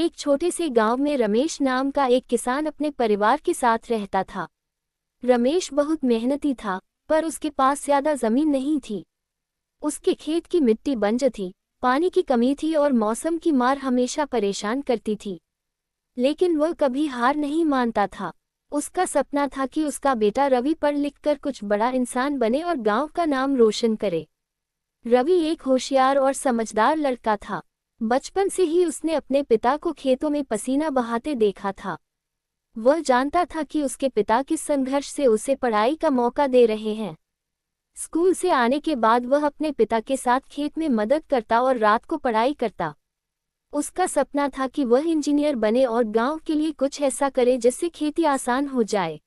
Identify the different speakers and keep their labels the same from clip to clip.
Speaker 1: एक छोटे से गांव में रमेश नाम का एक किसान अपने परिवार के साथ रहता था। रमेश बहुत मेहनती था, पर उसके पास ज्यादा जमीन नहीं थी। उसके खेत की मिट्टी बंजर थी, पानी की कमी थी और मौसम की मार हमेशा परेशान करती थी। लेकिन वह कभी हार नहीं मानता था। उसका सपना था कि उसका बेटा रवि पढ़ लिख कर कुछ बड़ा इंसान बने और गांव का नाम रोशन करे। रवि एक होशियार और समझदार लड़का था। बचपन से ही उसने अपने पिता को खेतों में पसीना बहाते देखा था। वह जानता था कि उसके पिता किस संघर्ष से उसे पढ़ाई का मौका दे रहे हैं। स्कूल से आने के बाद वह अपने पिता के साथ खेत में मदद करता और रात को पढ़ाई करता। उसका सपना था कि वह इंजीनियर बने और गांव के लिए कुछ ऐसा करे जिससे खेती आसान हो जाए।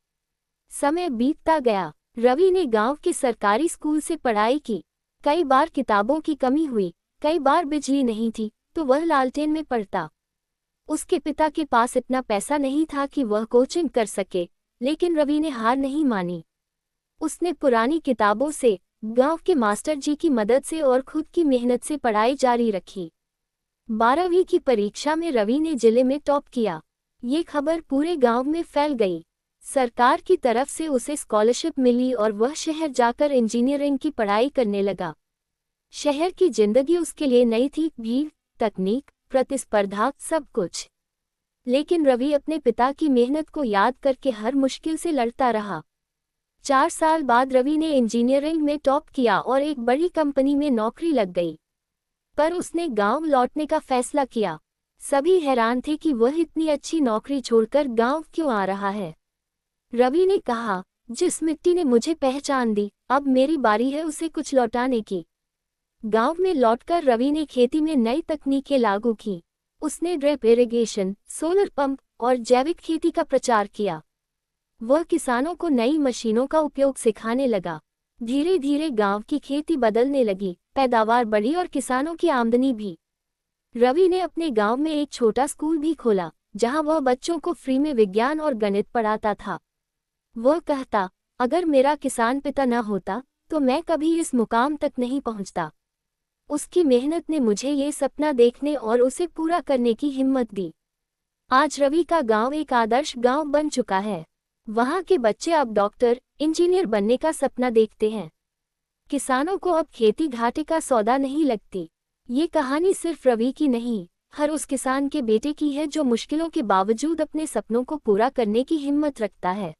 Speaker 1: समय बीतता गया। रवि ने गांव के सरकारी स्कूल से पढ़ाई की। कई बार किताबों की कमी हुई, कई बार बिजली नहीं थी, तो वह लालटेन में पढ़ता। उसके पिता के पास इतना पैसा नहीं था कि वह कोचिंग कर सके, लेकिन रवि ने हार नहीं मानी। उसने पुरानी किताबों से, गांव के मास्टर जी की मदद से और खुद की मेहनत से पढ़ाई जारी रखी। 12वीं की परीक्षा में रवि ने जिले में टॉप किया। ये खबर पूरे गांव में फैल गई। सरकार की तरफ से उसे स्कॉलरशिप मिली और वह शहर जाकर इंजीनियरिंग की पढ़ाई करने लगा। शहर की जिंदगी उसके लिए नई थी, भीड़, तकनीक, प्रतिस्पर्धा, सब कुछ। लेकिन रवि अपने पिता की मेहनत को याद करके हर मुश्किल से लड़ता रहा। 4 साल बाद रवि ने इंजीनियरिंग में टॉप किया और एक बड़ी कंपनी में नौकरी लग गई। पर उसने गांव लौटने का फैसला किया। सभी हैरान थे कि वह इतनी अच्छी नौकरी छोड़कर गांव क्यों आ रहा है। रवि ने कहा, जिस मिट्टी ने मुझे पहचान दी, अब मेरी बारी है उसे कुछ लौटाने की। गांव में लौटकर रवि ने खेती में नई तकनीकें लागू की। उसने ड्रिप इरिगेशन, सोलर पंप और जैविक खेती का प्रचार किया। वह किसानों को नई मशीनों का उपयोग सिखाने लगा। धीरे धीरे गांव की खेती बदलने लगी, पैदावार बढ़ी और किसानों की आमदनी भी। रवि ने अपने गांव में एक छोटा स्कूल भी खोला, जहां वह बच्चों को फ्री में विज्ञान और गणित पढ़ाता था। वह कहता, अगर मेरा किसान पिता न होता तो मैं कभी इस मुकाम तक नहीं पहुंचता। उसकी मेहनत ने मुझे ये सपना देखने और उसे पूरा करने की हिम्मत दी। आज रवि का गांव एक आदर्श गांव बन चुका है। वहां के बच्चे अब डॉक्टर, इंजीनियर बनने का सपना देखते हैं। किसानों को अब खेती घाटे का सौदा नहीं लगती। ये कहानी सिर्फ रवि की नहीं, हर उस किसान के बेटे की है जो मुश्किलों के बावजूद अपने सपनों को पूरा करने की हिम्मत रखता है।